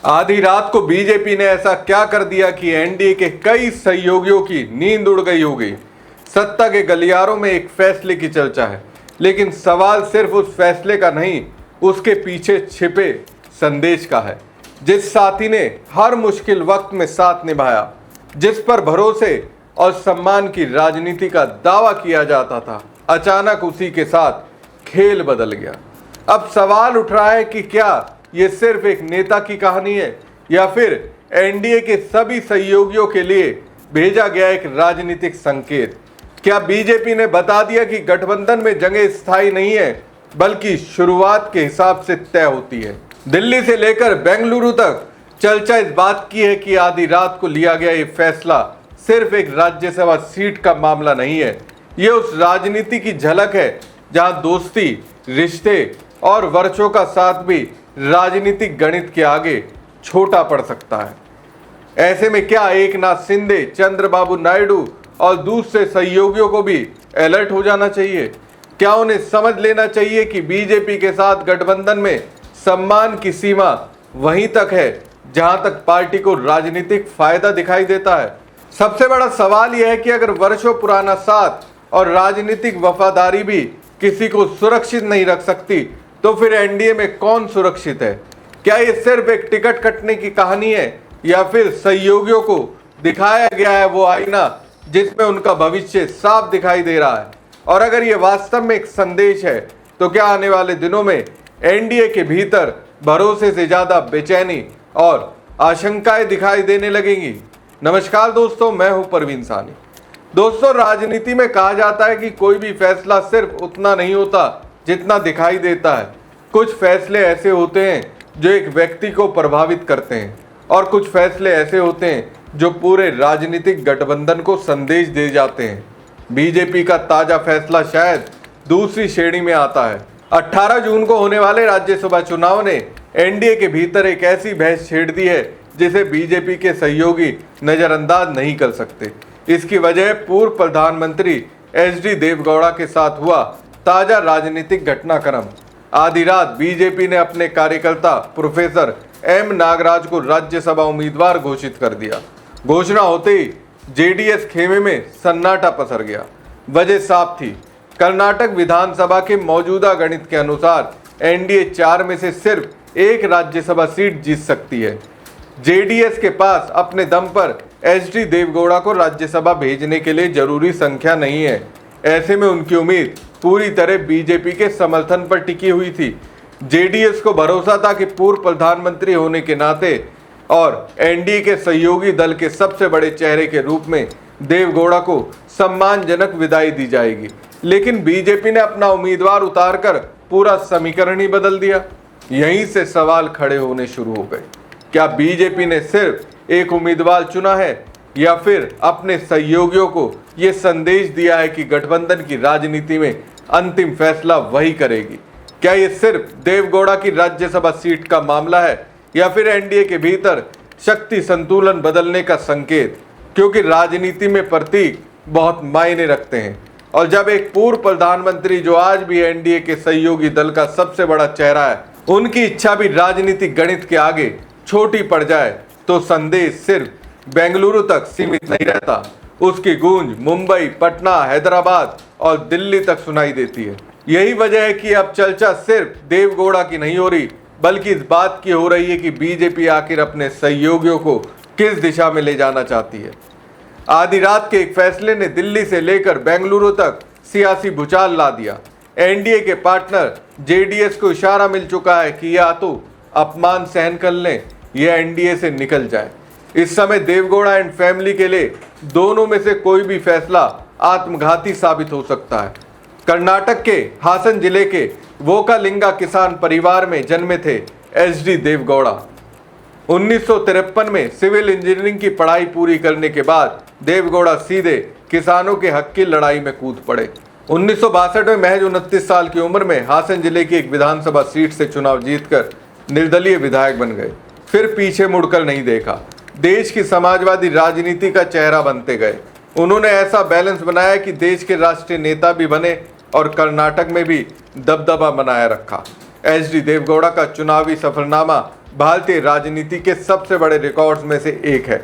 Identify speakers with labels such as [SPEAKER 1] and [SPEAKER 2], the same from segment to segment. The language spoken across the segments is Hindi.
[SPEAKER 1] आधी रात को बीजेपी ने ऐसा क्या कर दिया कि एनडीए के कई सहयोगियों की नींद उड़ गई हो गई। सत्ता के गलियारों में एक फैसले की चर्चा है, लेकिन सवाल सिर्फ उस फैसले का नहीं, उसके पीछे छिपे संदेश का है। जिस साथी ने हर मुश्किल वक्त में साथ निभाया, जिस पर भरोसे और सम्मान की राजनीति का दावा किया जाता था, अचानक उसी के साथ खेल बदल गया। अब सवाल उठ रहा है कि क्या ये सिर्फ एक नेता की कहानी है या फिर एनडीए के सभी सहयोगियों के लिए भेजा गया एक राजनीतिक संकेत। क्या बीजेपी ने बता दिया कि गठबंधन में जंगें स्थायी नहीं है, बल्कि शुरुआत के हिसाब से तय होती है। दिल्ली से लेकर बेंगलुरु तक चर्चा इस बात की है कि आधी रात को लिया गया ये फैसला सिर्फ एक राज्यसभा सीट का मामला नहीं है। ये उस राजनीति की झलक है जहां दोस्ती, रिश्ते और वर्षों का साथ भी राजनीतिक गणित के आगे छोटा पड़ सकता है। ऐसे में क्या एकनाथ शिंदे, चंद्रबाबू नायडू और दूसरे सहयोगियों को भी अलर्ट हो जाना चाहिए? क्या उन्हें समझ लेना चाहिए कि बीजेपी के साथ गठबंधन में सम्मान की सीमा वहीं तक है जहां तक पार्टी को राजनीतिक फायदा दिखाई देता है? सबसे बड़ा सवाल यह है कि अगर वर्षों पुराना साथ और राजनीतिक वफादारी भी किसी को सुरक्षित नहीं रख सकती, तो फिर एनडीए में कौन सुरक्षित है? क्या ये सिर्फ एक टिकट कटने की कहानी है या फिर सहयोगियों को दिखाया गया है वो आईना जिसमें उनका भविष्य साफ दिखाई दे रहा है? और अगर ये वास्तव में एक संदेश है, तो क्या आने वाले दिनों में एनडीए के भीतर भरोसे से ज्यादा बेचैनी और आशंकाएं दिखाई देने लगेंगी? नमस्कार दोस्तों, मैं हूं परवीन सानी। दोस्तों, राजनीति में कहा जाता है कि कोई भी फैसला सिर्फ उतना नहीं होता जितना दिखाई देता है। कुछ फैसले ऐसे होते हैं जो एक व्यक्ति को प्रभावित करते हैं और कुछ फैसले ऐसे होते हैं जो पूरे राजनीतिक गठबंधन को संदेश दे जाते हैं। बीजेपी का ताजा फैसला शायद दूसरी श्रेणी में आता है। 18 जून को होने वाले राज्यसभा चुनाव ने एनडीए के भीतर एक ऐसी बहस छेड़ दी है जिसे बीजेपी के सहयोगी नजरअंदाज नहीं कर सकते। इसकी वजह पूर्व प्रधानमंत्री एचडी देवगौड़ा के साथ हुआ ताजा राजनीतिक घटनाक्रम। आधी रात बीजेपी ने अपने कार्यकर्ता प्रोफेसर एम नागराज को राज्यसभा उम्मीदवार घोषित कर दिया। घोषणा होते ही जेडीएस खेमे में सन्नाटा पसर गया। वजह साफ थी, कर्नाटक विधानसभा के मौजूदा गणित के अनुसार एनडीए 4 में से सिर्फ एक राज्यसभा सीट जीत सकती है। जेडीएस के पास अपने दम पर एचडी देवगौड़ा को राज्यसभा भेजने के लिए जरूरी संख्या नहीं है। ऐसे में उनकी उम्मीद पूरी तरह बीजेपी के समर्थन पर टिकी हुई थी। जेडीएस को भरोसा था कि पूर्व प्रधानमंत्री होने के नाते और एनडीए के सहयोगी दल के सबसे बड़े चेहरे के रूप में देवगौड़ा को सम्मानजनक विदाई दी जाएगी। लेकिन बीजेपी ने अपना उम्मीदवार उतारकर पूरा समीकरण ही बदल दिया। यहीं से सवाल खड़े होने शुरू हो गए। क्या बीजेपी ने सिर्फ एक उम्मीदवार चुना है या फिर अपने सहयोगियों को यह संदेश दिया है कि गठबंधन की राजनीति में अंतिम फैसला वही करेगी? क्या ये सिर्फ देवगौड़ा की राज्यसभा सीट का मामला है या फिर एनडीए के भीतर शक्ति संतुलन बदलने का संकेत? क्योंकि राजनीति में प्रतीक बहुत मायने रखते हैं और जब एक पूर्व प्रधानमंत्री जो आज भी एनडीए के सहयोगी दल का सबसे बड़ा चेहरा है, उनकी इच्छा भी राजनीतिक गणित के आगे छोटी पड़ जाए, तो संदेश सिर्फ बेंगलुरु तक सीमित नहीं रहता। उसकी गूंज मुंबई, पटना, हैदराबाद और दिल्ली तक सुनाई देती है। यही वजह है कि अब चर्चा सिर्फ देवगौड़ा की नहीं हो रही, बल्कि इस बात की हो रही है कि बीजेपी आखिर अपने सहयोगियों को किस दिशा में ले जाना चाहती है। आधी रात के एक फैसले ने दिल्ली से लेकर बेंगलुरु तक सियासी भूचाल ला दिया। एनडीए के पार्टनर जेडीएस को इशारा मिल चुका है कि या तो अपमान सहन कर लें या एनडीए से निकल जाए। इस समय देवगौड़ा एंड फैमिली के लिए दोनों में से कोई भी फैसला आत्मघाती साबित हो सकता है। कर्नाटक के हासन जिले के वोकालिंगा किसान परिवार में जन्मे थे एचडी देवगौड़ा। 1953 में सिविल इंजीनियरिंग की पढ़ाई पूरी करने के बाद देवगौड़ा सीधे किसानों के हक की लड़ाई में कूद पड़े। 1962 में महज 29 साल की उम्र में हासन जिले की एक विधानसभा सीट से चुनाव जीतकर निर्दलीय विधायक बन गए। फिर पीछे मुड़कर नहीं देखा, देश की समाजवादी राजनीति का चेहरा बनते गए। उन्होंने ऐसा बैलेंस बनाया कि देश के राष्ट्रीय नेता भी बने और कर्नाटक में भी दबदबा बनाए रखा। एचडी देवगौड़ा का चुनावी सफरनामा भारतीय राजनीति के सबसे बड़े रिकॉर्ड्स में से एक है।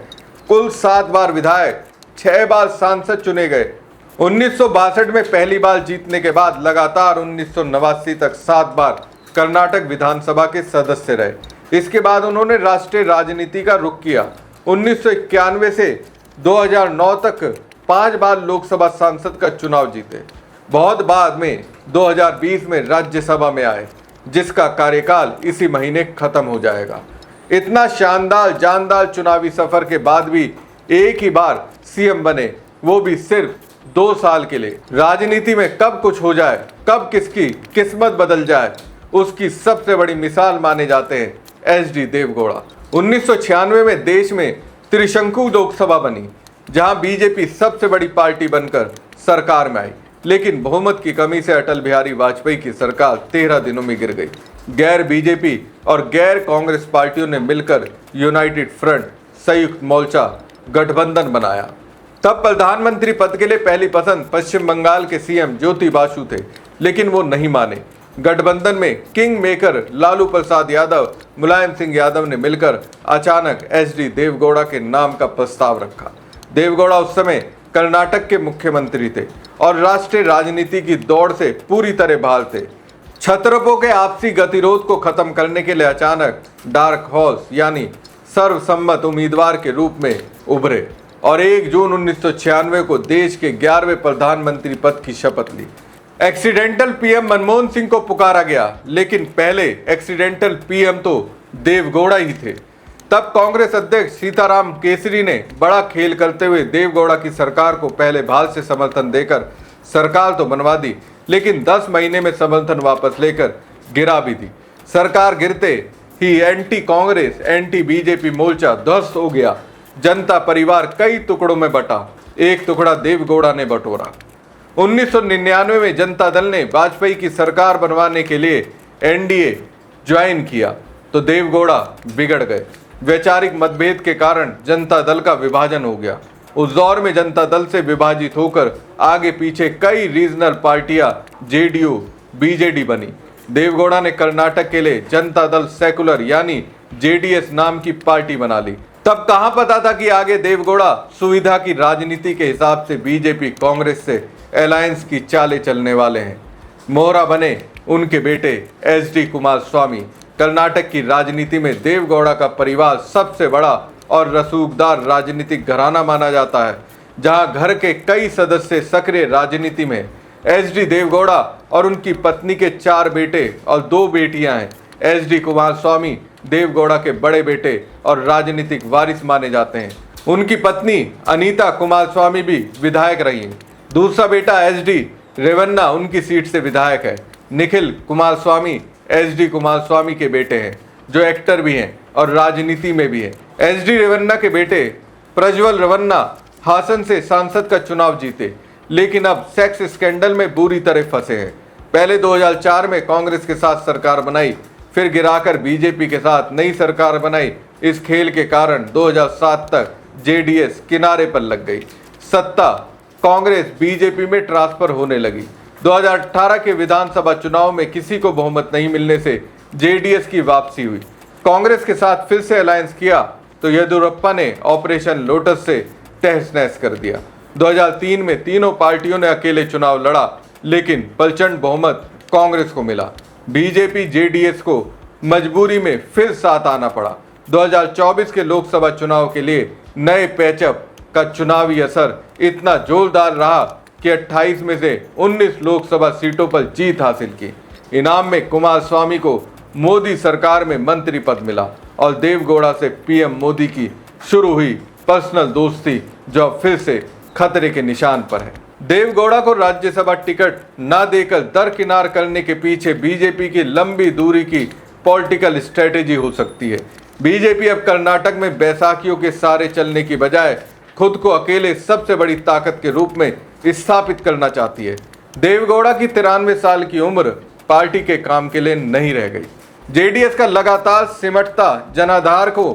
[SPEAKER 1] कुल 7 बार विधायक, 6 बार सांसद चुने गए। 1962 में पहली बार जीतने के बाद लगातार 1989 तक 7 बार कर्नाटक विधानसभा के सदस्य रहे। इसके बाद उन्होंने राष्ट्रीय राजनीति का रुख किया। 1991 से 2009 तक 5 बार लोकसभा सांसद का चुनाव जीते। बहुत बाद में 2020 में राज्यसभा में आए, जिसका कार्यकाल इसी महीने खत्म हो जाएगा। इतना शानदार जानदार चुनावी सफर के बाद भी एक ही बार सीएम बने, वो भी सिर्फ 2 साल के लिए। राजनीति में कब कुछ हो जाए, कब किसकी किस्मत बदल जाए, उसकी सबसे बड़ी मिसाल माने जाते हैं एचडी देवगौड़ा। 1996 में देश में त्रिशंकु लोकसभा बनी, जहां बीजेपी सबसे बड़ी पार्टी बनकर सरकार में आई, लेकिन बहुमत की कमी से अटल बिहारी वाजपेयी की सरकार 13 दिनों में गिर गई। गैर बीजेपी और गैर कांग्रेस पार्टियों ने मिलकर यूनाइटेड फ्रंट, संयुक्त मोर्चा गठबंधन बनाया। तब प्रधानमंत्री पद के लिए पहली पसंद पश्चिम बंगाल के सीएम ज्योति बासु थे, लेकिन वो नहीं माने। गठबंधन में किंग मेकर लालू प्रसाद यादव, मुलायम सिंह यादव ने मिलकर अचानक एचडी देवगौड़ा के नाम का प्रस्ताव रखा। देवगौड़ा उस समय कर्नाटक के मुख्यमंत्री थे और राष्ट्रीय राजनीति की दौड़ से पूरी तरह बाहर थे। छत्रपों के आपसी गतिरोध को खत्म करने के लिए अचानक डार्क हॉर्स यानी सर्वसम्मत उम्मीदवार के रूप में उभरे और 1 जून 1996 को देश के 11वें प्रधानमंत्री पद की शपथ ली। एक्सीडेंटल पीएम मनमोहन सिंह को पुकारा गया, लेकिन पहले एक्सीडेंटल पीएम तो देवगौड़ा ही थे। तब कांग्रेस अध्यक्ष सीताराम केसरी ने बड़ा खेल करते हुए देवगौड़ा की सरकार को पहले भाल से समर्थन देकर सरकार तो बनवा दी, लेकिन 10 महीने में समर्थन वापस लेकर गिरा भी दी। सरकार गिरते ही एंटी कांग्रेस, एंटी बीजेपी मोर्चा ध्वस्त हो गया। जनता परिवार कई टुकड़ों में बटा, एक टुकड़ा देवगौड़ा ने बटोरा। 1999 में जनता दल ने वाजपेयी की सरकार बनवाने के लिए एनडीए ज्वाइन किया, तो देवगौड़ा बिगड़ गए। वैचारिक मतभेद के कारण जनता दल का विभाजन हो गया। उस दौर में जनता दल से विभाजित होकर आगे पीछे कई रीजनल पार्टियां जेडीयू, बीजेडी बनी। देवगौड़ा ने कर्नाटक के लिए जनता दल सेकुलर यानी जेडीएस नाम की पार्टी बना ली। तब कहां पता था कि आगे देवगौड़ा सुविधा की राजनीति के हिसाब से बीजेपी कांग्रेस से अलायंस की चालें चलने वाले हैं। मोहरा बने उनके बेटे एचडी कुमारस्वामी। कर्नाटक की राजनीति में देवगौड़ा का परिवार सबसे बड़ा और रसूखदार राजनीतिक घराना माना जाता है, जहां घर के कई सदस्य सक्रिय राजनीति में। एचडी देवगौड़ा और उनकी पत्नी के 4 बेटे और 2 बेटियां हैं। एचडी कुमारस्वामी देवगौड़ा के बड़े बेटे और राजनीतिक वारिस माने जाते हैं। उनकी पत्नी अनीता कुमारस्वामी भी विधायक रही हैं। दूसरा बेटा एचडी रेवन्ना उनकी सीट से विधायक है। निखिल कुमारस्वामी एचडी कुमारस्वामी के बेटे हैं, जो एक्टर भी हैं और राजनीति में भी हैं। एचडी रेवन्ना के बेटे प्रज्वल रेवन्ना हासन से सांसद का चुनाव जीते, लेकिन अब सेक्स स्कैंडल में बुरी तरह फंसे हैं। पहले 2004 में कांग्रेस के साथ सरकार बनाई, फिर गिराकर बीजेपी के साथ नई सरकार बनाई। इस खेल के कारण 2007 तक जेडीएस किनारे पर लग गई। सत्ता कांग्रेस बीजेपी में ट्रांसफर होने लगी। 2018 के विधानसभा चुनाव में किसी को बहुमत नहीं मिलने से जेडीएस की वापसी हुई। कांग्रेस के साथ फिर से अलायंस किया तो येदियुरप्पा ने ऑपरेशन लोटस से तहस नहस कर दिया। 2003 में तीनों पार्टियों ने अकेले चुनाव लड़ा, लेकिन प्रचंड बहुमत कांग्रेस को मिला। बीजेपी जेडीएस को मजबूरी में फिर साथ आना पड़ा। 2024 के लोकसभा चुनाव के लिए नए पैचअप का चुनावी असर इतना जोरदार रहा कि 28 में से 19 लोकसभा सीटों पर जीत हासिल की। इनाम में कुमारस्वामी को मोदी सरकार में मंत्री पद मिला और देवगौड़ा से पीएम मोदी की शुरू हुई पर्सनल दोस्ती, जो फिर से खतरे के निशान पर है। देवगौड़ा को राज्यसभा टिकट न देकर दरकिनार करने के पीछे बीजेपी की लंबी दूरी की पॉलिटिकल स्ट्रेटेजी हो सकती है। बीजेपी अब कर्नाटक में बैसाखियों के सारे चलने की बजाय खुद को अकेले सबसे बड़ी ताकत के रूप में स्थापित करना चाहती है। देवगौड़ा की 93 साल की उम्र पार्टी के काम के लिए नहीं रह गई। जेडीएस का लगातार सिमटता जनाधार को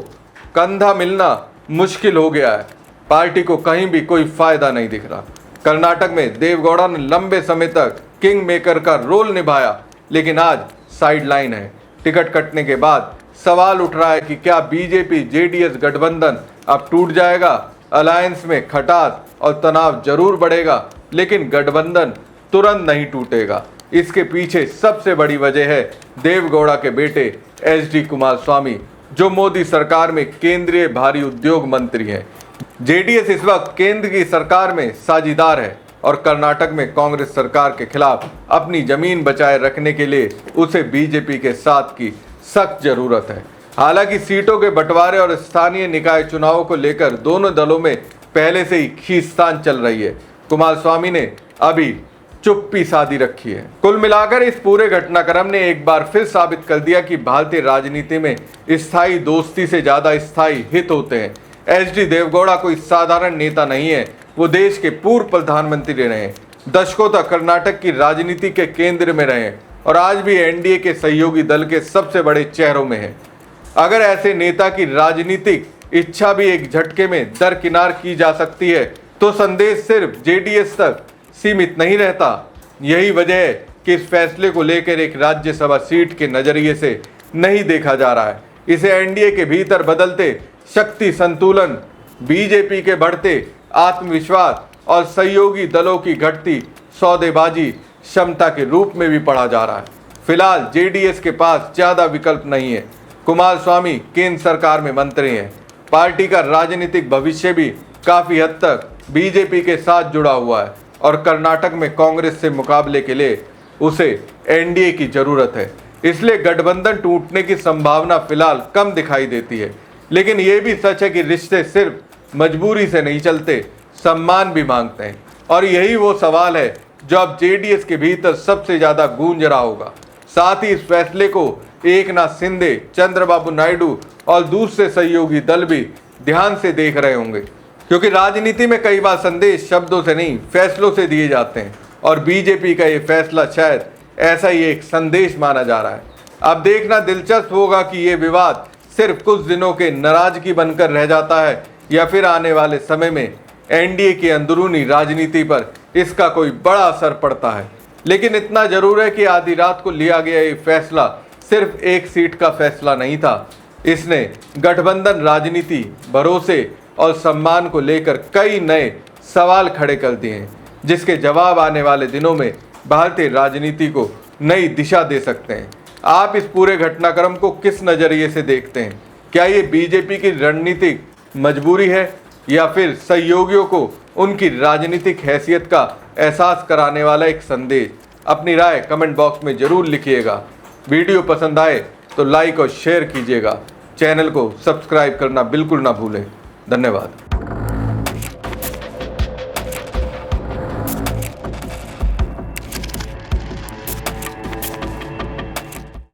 [SPEAKER 1] कंधा मिलना मुश्किल हो गया है। पार्टी को कहीं भी कोई फायदा नहीं दिख रहा। कर्नाटक में देवगौड़ा ने लंबे समय तक किंग मेकर का रोल निभाया, लेकिन आज साइडलाइन है। टिकट कटने के बाद सवाल उठ रहा है कि क्या बीजेपी जेडीएस गठबंधन अब टूट जाएगा। अलायंस में खटास और तनाव जरूर बढ़ेगा, लेकिन गठबंधन तुरंत नहीं टूटेगा। इसके पीछे सबसे बड़ी वजह है देवगौड़ा के बेटे एचडी कुमारस्वामी, जो मोदी सरकार में केंद्रीय भारी उद्योग मंत्री हैं। जेडीएस इस वक्त केंद्र की सरकार में साझीदार है और कर्नाटक में कांग्रेस सरकार के खिलाफ अपनी जमीन बचाए रखने के लिए उसे बीजेपी के साथ की सख्त जरूरत है। हालांकि सीटों के बंटवारे और स्थानीय निकाय चुनावों को लेकर दोनों दलों में पहले से ही खींचतान चल रही है। कुमारस्वामी ने अभी चुप्पी साधी रखी है। कुल मिलाकर इस पूरे घटनाक्रम ने एक बार फिर साबित कर दिया कि भारतीय राजनीति में स्थायी दोस्ती से ज्यादा स्थायी हित होते हैं। एचडी देवगौड़ा कोई साधारण नेता नहीं है, वो देश के पूर्व प्रधानमंत्री रहे हैं, दशकों तक कर्नाटक की राजनीति के केंद्र में रहे और आज भी एनडीए के सहयोगी दल के सबसे बड़े चेहरों में है। अगर ऐसे नेता की राजनीतिक इच्छा भी एक झटके में दरकिनार की जा सकती है, तो संदेश सिर्फ जेडीएस तक सीमित नहीं रहता। यही वजह है कि इस फैसले को लेकर एक राज्यसभा सीट के नजरिए से नहीं देखा जा रहा है। इसे एनडीए के भीतर बदलते शक्ति संतुलन, बीजेपी के बढ़ते आत्मविश्वास और सहयोगी दलों की घटती सौदेबाजी क्षमता के रूप में भी पढ़ा जा रहा है। फिलहाल जेडीएस के पास ज्यादा विकल्प नहीं है। कुमारस्वामी केंद्र सरकार में मंत्री हैं। पार्टी का राजनीतिक भविष्य भी काफी हद तक बीजेपी के साथ जुड़ा हुआ है और कर्नाटक में कांग्रेस से मुकाबले के लिए उसे एनडीए की जरूरत है। इसलिए गठबंधन टूटने की संभावना फिलहाल कम दिखाई देती है। लेकिन यह भी सच है कि रिश्ते सिर्फ मजबूरी से नहीं चलते, सम्मान भी मांगते हैं। और यही वो सवाल है जो अब जेडीएस के भीतर सबसे ज्यादा गूंज रहा होगा। साथ ही इस फैसले को एकनाथ शिंदे, चंद्रबाबू नायडू और दूसरे सहयोगी दल भी ध्यान से देख रहे होंगे, क्योंकि राजनीति में कई बार संदेश शब्दों से नहीं फैसलों से दिए जाते हैं और बीजेपी का ये फैसला शायद ऐसा ही एक संदेश माना जा रहा है। अब देखना दिलचस्प होगा कि ये विवाद सिर्फ कुछ दिनों के नाराजगी बनकर रह जाता है या फिर आने वाले समय में एनडीए की अंदरूनी राजनीति पर इसका कोई बड़ा असर पड़ता है। लेकिन इतना जरूर है कि आधी रात को लिया गया ये फैसला सिर्फ एक सीट का फैसला नहीं था। इसने गठबंधन राजनीति, भरोसे और सम्मान को लेकर कई नए सवाल खड़े कर दिए हैं, जिसके जवाब आने वाले दिनों में भारतीय राजनीति को नई दिशा दे सकते हैं। आप इस पूरे घटनाक्रम को किस नजरिए से देखते हैं? क्या ये बीजेपी की रणनीतिक मजबूरी है या फिर सहयोगियों को उनकी राजनीतिक हैसियत का एहसास कराने वाला एक संदेश? अपनी राय कमेंट बॉक्स में जरूर लिखिएगा। वीडियो पसंद आए तो लाइक और शेयर कीजिएगा। चैनल को सब्सक्राइब करना बिल्कुल ना भूलें। धन्यवाद।